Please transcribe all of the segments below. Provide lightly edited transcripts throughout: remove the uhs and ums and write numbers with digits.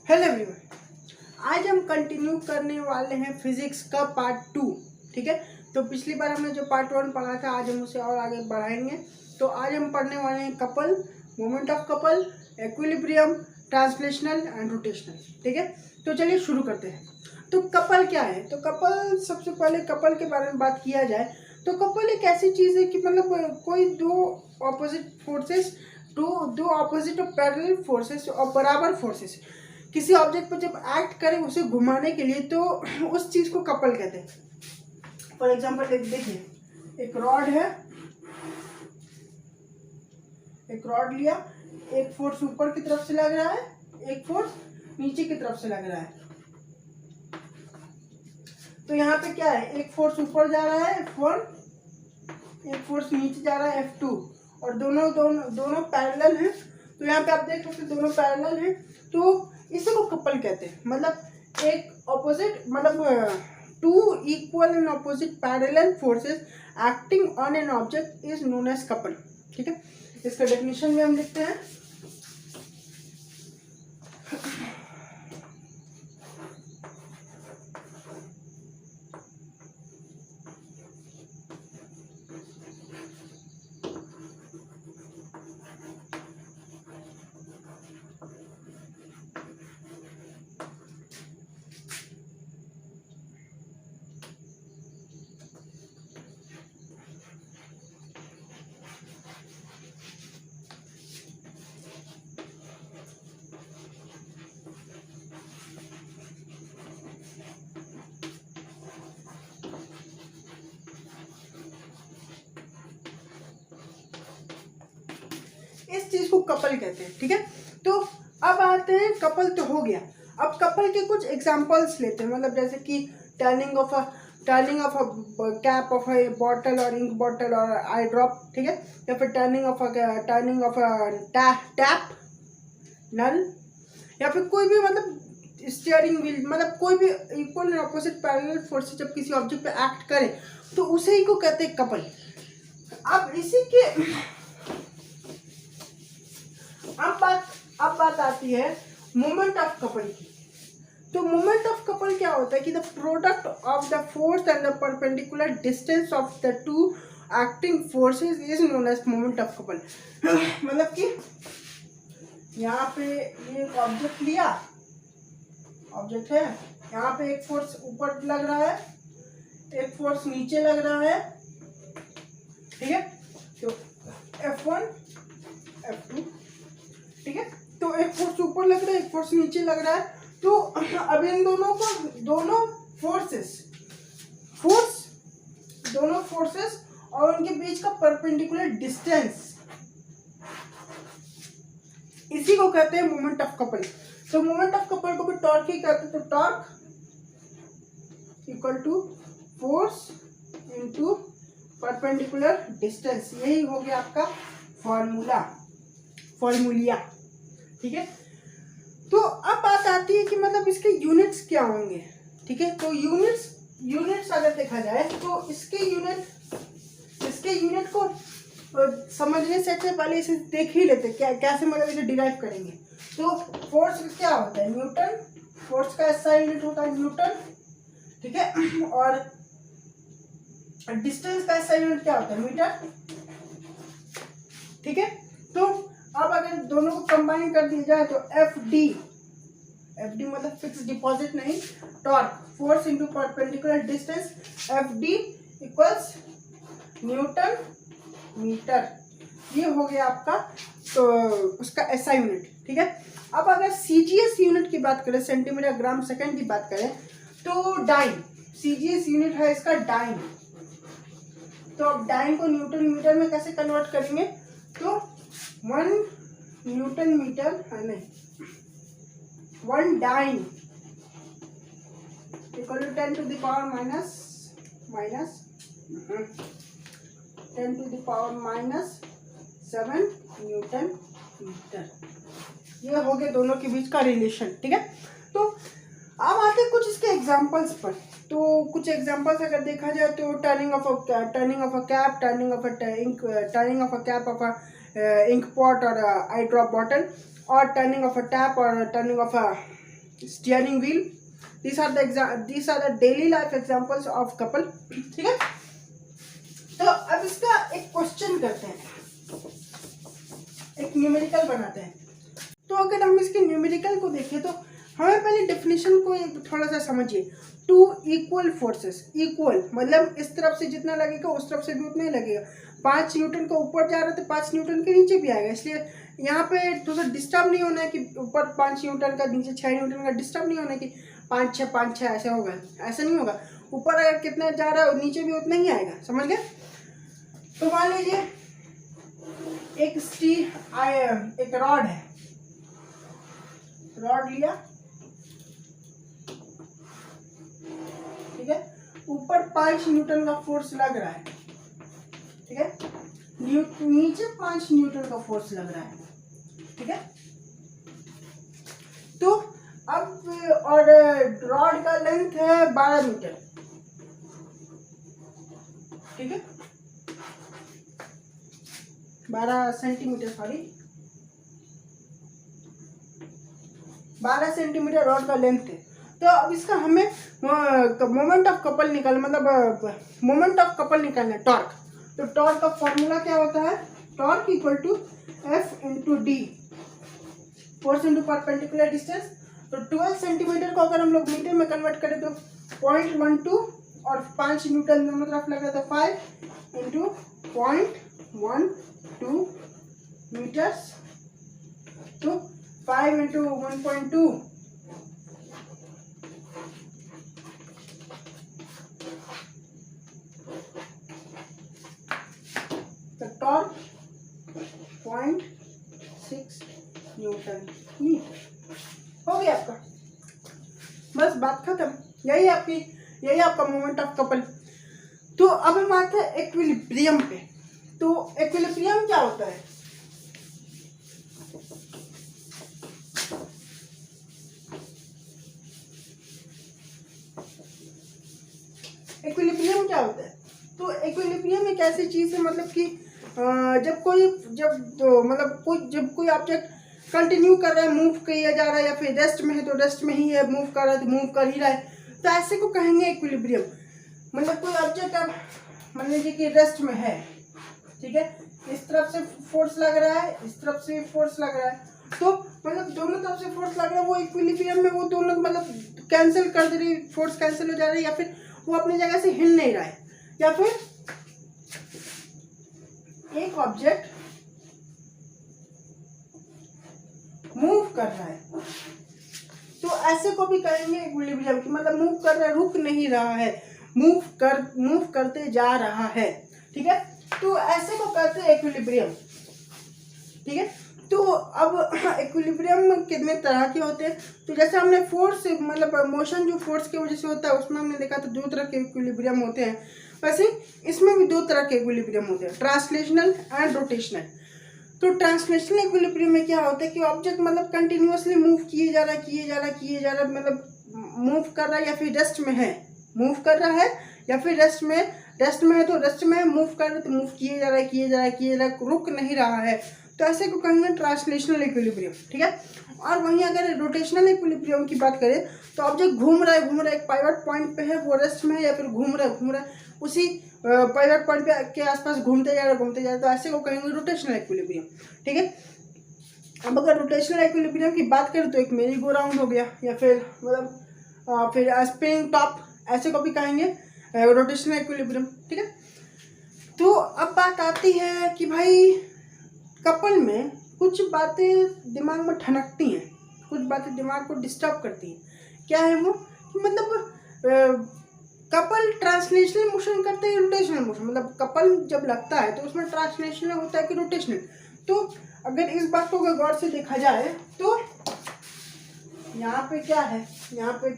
Hello everyone, आज हम continue करने वाले हैं फिजिक्स का पार्ट 2। ठीक है, तो पिछली बार हमने जो पार्ट 1 पढ़ा था आज हम उसे और आगे बढ़ाएंगे। तो आज हम पढ़ने वाले हैं couple, moment of couple, equilibrium, translational and rotational. ठीक है, तो चलिए शुरू करते हैं। तो कपल क्या है? तो कपल, सबसे पहले कपल के बारे में बात किया जाए तो कपल एक ऐसी चीज़ है कि मतलब कोई दो ऑपोजिट फोर्सेस, दो ऑपोजिट और पैरेलल फोर्सेस और बराबर फोर्सेस किसी ऑब्जेक्ट पर जब एक्ट करें उसे घुमाने के लिए, तो उस चीज़ को कपल कहते हैं। फॉर एग्जाम्पल देखिए, एक रॉड है, एक रॉड लिया, एक फोर्स ऊपर की तरफ से लग रहा है, एक फोर्स नीचे की तरफ से लग रहा है। तो यहाँ पे क्या है, एक फोर्स ऊपर जा रहा है F1, एक फोर्स नीचे जा रहा है F2, और दोनों पैरेलल हैं। तो यहाँ पे आप देख सकते हैं दोनों पैरेलल हैं, तो इसे को कपल कहते हैं। मतलब एक ऑपोजिट, मतलब two equal and opposite parallel forces acting on an object is known as couple. ठीक है, इसका डेफिनेशन भी हम लिखते हैं। इस चीज को कपल कहते हैं। ठीक है, तो अब आते हैं, कपल तो हो गया, अब कपल के कुछ एग्जांपल्स लेते हैं। मतलब जैसे कि turning of a cap of a bottle और इंक बॉटल और आई ड्रॉप। ठीक है, या फिर टर्निंग ऑफ अ टैप नल, या फिर कोई भी मतलब स्टीयरिंग व्हील, मतलब कोई भी equal and opposite parallel force जब किसी ऑब्जेक्ट पे एक्ट करे तो उसे ही को कहते हैं कपल। अब इसी के अब बात आती है मोमेंट ऑफ कपल की। तो मोमेंट ऑफ कपल क्या होता है कि the product of the force and the perpendicular distance of the two acting forces is known as moment of couple. मतलब कि यहाँ पे ये एक ऑब्जेक्ट लिया, ऑब्जेक्ट है, यहाँ पे एक फोर्स ऊपर लग रहा है, एक फोर्स नीचे लग रहा है। ठीक है, तो F1 F2। ठीक है, तो एक फोर्स ऊपर लग रहा है, एक फोर्स नीचे लग रहा है। तो अब इन दोनों फोर्सेस और उनके बीच का परपेंडिकुलर डिस्टेंस, इसी को कहते हैं मोमेंट ऑफ कपल। तो मोमेंट ऑफ कपल को भी टॉर्क ही कहते हैं। तो torque equal to force into perpendicular distance, यही हो गया आपका फॉर्मूलिया। ठीक है, तो अब बात आती है कि मतलब इसके यूनिट्स क्या होंगे। ठीक है, तो यूनिट्स अगर देखा जाए तो इसके यूनिट को समझने से अच्छा पहले इसे देख ही लेते कैसे मतलब इसे डिराइव करेंगे। तो फोर्स क्या होता है, न्यूटन। फोर्स का SI यूनिट होता है न्यूटन। ठीक है, और डिस्टेंस का SI यूनिट क्या होता है, मीटर। ठीक है, तो अब अगर दोनों को कंबाइन कर दिया जाए तो FD मतलब फिक्स डिपॉजिट नहीं, torque force into perpendicular distance, FD equals newton metre. ये हो गया आपका तो उसका SI यूनिट। ठीक है, अब अगर CGS यूनिट की बात करें, सेंटीमीटर ग्राम सेकंड की बात करें, तो डाइन, CGS यूनिट है इसका डाइन। तो अब डाइन को न्यूटन मीटर में कैसे कन्वर्ट करेंगे, तो 1 न्यूटन मीटर नहीं, 1 dyne equal to 10 to the power minus 7 newton metre. ये हो गए दोनों के बीच का रिलेशन। ठीक है, तो अब आते हैं कुछ इसके एग्जांपल्स पर। तो कुछ एग्जांपल्स अगर देखा जाए तो turning of a cap, turning of a cap of a ink pot और आई ड्रॉप बॉटल, और टर्निंग ऑफ अ टैप और turning of a steering wheel. These are the daily life examples of couple. ठीक है, तो अब इसका एक question करते हैं, एक न्यूमेरिकल बनाते हैं। तो अगर हम इसके न्यूमेरिकल को देखें तो हमें पहले डेफिनेशन को थोड़ा सा समझिए। टू इक्वल फोर्सेस, इक्वल मतलब इस तरफ से जितना लगेगा उस तरफ से भी उतना ही लगेगा। 5 न्यूटन का ऊपर जा रहा है तो 5 न्यूटन के नीचे भी आएगा, इसलिए यहाँ पे थोड़ा डिस्टर्ब नहीं होना है कि ऊपर 5 न्यूटन का नीचे 6 न्यूटन का, डिस्टर्ब नहीं होना है कि 5 6 ऐसे होगा, ऐसा नहीं होगा। ऊपर अगर कितना जा रहा है नीचे भी उतना ही आएगा, समझ गए। तो मान लीजिए एक रॉड है, रॉड लिया, ठीक है, ऊपर 5 न्यूटन का फोर्स लग रहा है, ठीक है, नीचे 5 न्यूटन का फोर्स लग रहा है, ठीक है। तो अब और रॉड का लेंथ है 12 मीटर, ठीक है, 12 सेंटीमीटर, सॉरी 12 सेंटीमीटर रॉड का लेंथ है। तो अब इसका हमें मोमेंट ऑफ कपल निकाल, मतलब मोमेंट ऑफ कपल निकालना है, टॉर्क। तो टॉर्क का फॉर्मूला क्या होता है, torque equal to F into D, force into perpendicular distance. तो 12 सेंटीमीटर को अगर हम लोग मीटर में कन्वर्ट करें तो 0.12 और 5 न्यूटन दोनों तरफ लगा तो 5 इंटू 0.12 मीटर्स, तो 5 इंटू 1.2 तो टॉर्क 0.6 न्यूटन मीटर हो गया आपका, बस बात खत्म। यही आपका मोमेंट ऑफ कपल। तो अब हम आते हैं इक्विलिब्रियम पे। तो इक्विलिब्रियम क्या होता है, इक्विलिब्रियम क्या होता है? तो इक्विलिब्रियम एक ऐसी चीज है, मतलब कि जब कोई ऑब्जेक्ट कंटिन्यू कर रहा है, मूव किया जा रहा है, या फिर रेस्ट में है तो रेस्ट में ही है, मूव कर रहा है तो मूव कर ही रहा है, तो ऐसे को कहेंगे इक्विलिब्रियम। मतलब कोई ऑब्जेक्ट अब मान लीजिए कि रेस्ट में है, ठीक है, इस तरफ से फोर्स लग रहा है, इस तरफ से फोर्स लग रहा है, तो मतलब दोनों तरफ से फोर्स लग रहा है, वो इक्विलिब्रियम में, वो दोनों मतलब कैंसिल कर दे रही, फोर्स कैंसिल हो जा रही है, या फिर वो अपनी जगह से हिल नहीं रहा है, या फिर एक ऑब्जेक्ट मूव कर रहा है, तो ऐसे को भी कहेंगे इक्विलिब्रियम की, मतलब मूव कर रहा है, रुक नहीं रहा है, मूव करते जा रहा है, ठीक है, तो ऐसे को कहते हैं इक्विलिब्रियम, ठीक है। तो अब इक्विलिब्रियम कितने तरह के होते हैं, तो जैसे हमने फोर्स मतलब मोशन जो फोर्स की वजह से होता है उसमें हमने देखा तो 2 तरह के इक्विलिब्रियम होते हैं, वैसे इसमें भी 2 तरह के इक्विलिब्रियम होते हैं, ट्रांसलेशनल एंड रोटेशनल। तो ट्रांसलेशनल इक्विलिब्रियम में क्या होता है कि ऑब्जेक्ट मतलब कंटिन्यूअसली मूव किए जा रहा है, मतलब मूव कर रहा है, या फिर रेस्ट में है, मूव कर रहा है, या फिर रेस्ट में है तो रेस्ट में, मूव कर रहा है तो मूव किए जा रहा है, रुक नहीं रहा है, तो ऐसे को कहेंगे ट्रांसलेशनल इक्विलिब्रियम, ठीक है। और वहीं अगर रोटेशनल इक्विलिब्रियम की बात करें तो ऑब्जेक्ट घूम रहा है, एक पाइवट पॉइंट पे है, वो रेस्ट में है, या फिर घूम रहा है उसी पाइवट पॉइंट पे के आसपास घूमते जा रहा है, तो ऐसे को कहेंगे रोटेशनल इक्विलिब्रियम, ठीक है। अब अगर रोटेशनल इक्विलिब्रियम की बात करें तो एक मेरी गो राउंड हो गया, या फिर मतलब फिर स्प्रिंग टॉप, ऐसे को भी कहेंगे रोटेशनल इक्विलिब्रियम, ठीक है। तो अब बात आती है कि भाई कपल में कुछ बातें दिमाग में ठनकती हैं, कुछ बातें दिमाग को डिस्टर्ब करती हैं। क्या है वो, मतलब कपल ट्रांसलेशनल मोशन करते हैं, रोटेशनल मोशन, मतलब कपल जब लगता है तो उसमें ट्रांसलेशनल होता है कि रोटेशनल। तो अगर इस बात को गौर से देखा जाए तो यहाँ पे क्या है, यहाँ पे एक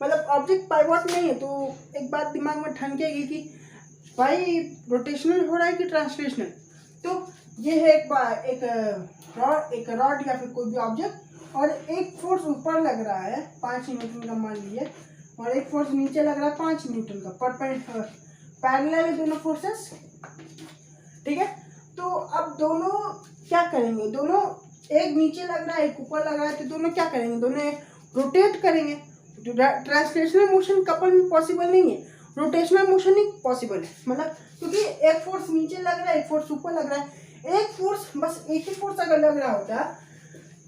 मतलब ऑब्जेक्ट पाइवट नहीं है, तो एक बात दिमाग में ठनकेगी कि भाई रोटेशनल हो रहा है कि ट्रांसलेशनल। तो ये है एक रॉड या फिर कोई भी ऑब्जेक्ट, और एक फोर्स ऊपर लग रहा है 5 न्यूटन का मान लीजिए, और एक फोर्स नीचे लग रहा है 5 न्यूटन का, पैरेलल है दोनों फोर्सेस, ठीक है। तो अब दोनों क्या करेंगे, दोनों एक नीचे लग रहा है एक ऊपर लग रहा है, तो दोनों क्या करेंगे, दोनों रोटेट करेंगे। ट्रांसलेशनल मोशन कपल में पॉसिबल नहीं है, रोटेशनल मोशन ही पॉसिबल है। मतलब क्योंकि एक फोर्स नीचे लग रहा है, एक फोर्स ऊपर लग रहा है, एक फोर्स बस एक ही फोर्स अगर लग रहा होता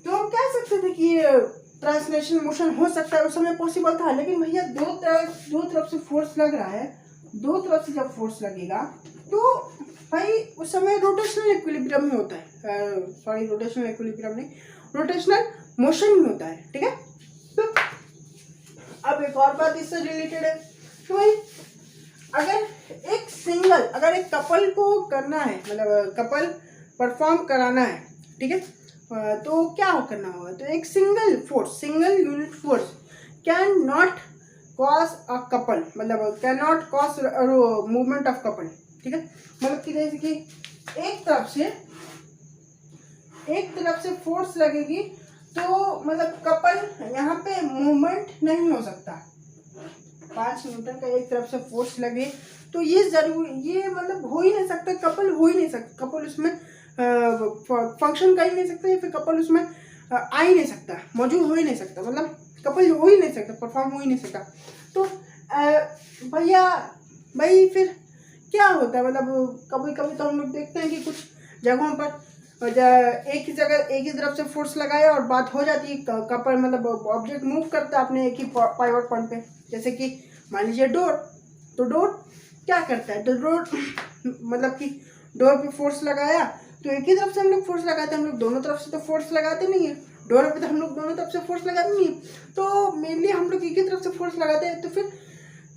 तो हम कह सकते थे कि ट्रांसलेशनल मोशन हो सकता है, उस समय पॉसिबल था। लेकिन भैया दो तरफ से फोर्स लग रहा है, दो तरफ से जब फोर्स लगेगा तो भाई उस समय रोटेशनल इक्विलिब्रियम ही होता है, सॉरी रोटेशनल इक्विलिब्रियम नहीं, रोटेशनल मोशन ही होता है। ठीक है, तो अब एक और बात इससे रिलेटेड है कि भाई अगर एक कपल को करना है, मतलब कपल परफॉर्म कराना है, ठीक है, तो क्या करना होगा, तो एक single unit force can not cause a couple, मतलब can not cause movement of couple. ठीक है, मतलब कि जैसे कि एक तरफ से फोर्स लगेगी तो मतलब कपल यहाँ पे मूवमेंट नहीं हो सकता। 5 न्यूटन का एक तरफ से फोर्स लगे तो ये मतलब हो ही नहीं सकता, कपल हो ही नहीं सकता, कपल उसमें फंक्शन कर ही नहीं सकता, या फिर कपल उसमें आ ही नहीं सकता, मौजूद हो ही नहीं सकता, मतलब कपल हो ही नहीं सकता, परफॉर्म हो ही नहीं सकता। तो भाई फिर क्या होता है, मतलब कभी कभी तो हम लोग देखते हैं कि कुछ जगहों पर एक ही तरफ से फोर्स लगाया और बात हो जाती है, कपल मतलब ऑब्जेक्ट मूव करता है अपने एक ही पाइवट पॉइंट पे। जैसे कि मान लीजिए डोर, तो डोर क्या करता है, तो डोर मतलब कि डोर पे फोर्स लगाया तो एक ही तरफ से हम लोग फोर्स लगाते हैं, हम लोग दोनों तरफ से तो फोर्स लगाते नहीं है, डोर पे तो हम लोग दोनों तरफ से फोर्स लगाते नहीं है, तो मेनली हम लोग एक ही तरफ से फोर्स लगाते हैं। तो फिर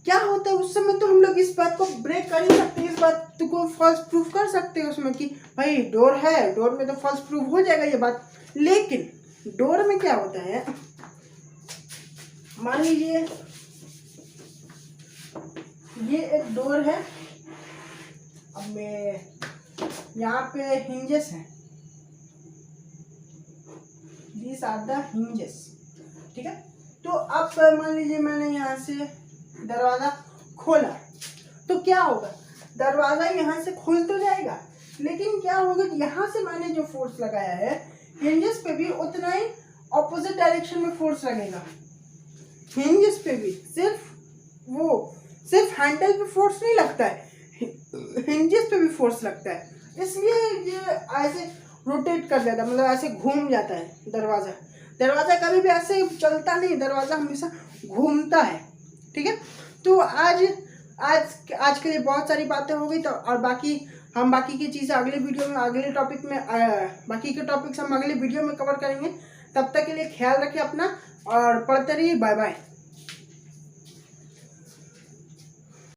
क्या होता है उस समय, तो हम लोग इस बात को ब्रेक कर ही सकते हैं, इस बात को फॉल्स प्रूफ कर सकते हैं उसमें कि भाई डोर है, डोर में तो फॉल्स प्रूफ हो जाएगा ये बात। लेकिन डोर में क्या होता है, मान लीजिए ये एक डोर है, अब मैं यहाँ पे हिंजेस हैं, दीज आर द हिंजेस। ठीक है, तो अब मान लीजिए मैंने यहाँ से दरवाजा खोला तो क्या होगा, दरवाजा यहाँ से खुल तो जाएगा, लेकिन क्या होगा कि यहाँ से मैंने जो फोर्स लगाया है हिंजेस पे भी उतना ही ऑपोजिट डायरेक्शन में फोर्स लगेगा। हिंजेस पे भी सिर्फ हैंडल पे फोर्स नहीं लगता है, हिंजेस पे भी फोर्स लगता है, इसलिए ये ऐसे रोटेट कर जाता है, मतलब ऐसे घूम जाता है दरवाजा कभी भी ऐसे चलता नहीं, दरवाजा हमेशा घूमता है। ठीक है, तो आज के लिए बहुत सारी बातें हो गई, तो और बाकी की चीज़ें अगले वीडियो में, अगले टॉपिक में, बाकी के टॉपिक्स हम अगले वीडियो में कवर करेंगे। तब तक के लिए ख्याल रखिए अपना और पढ़ते रहिए। Bye bye.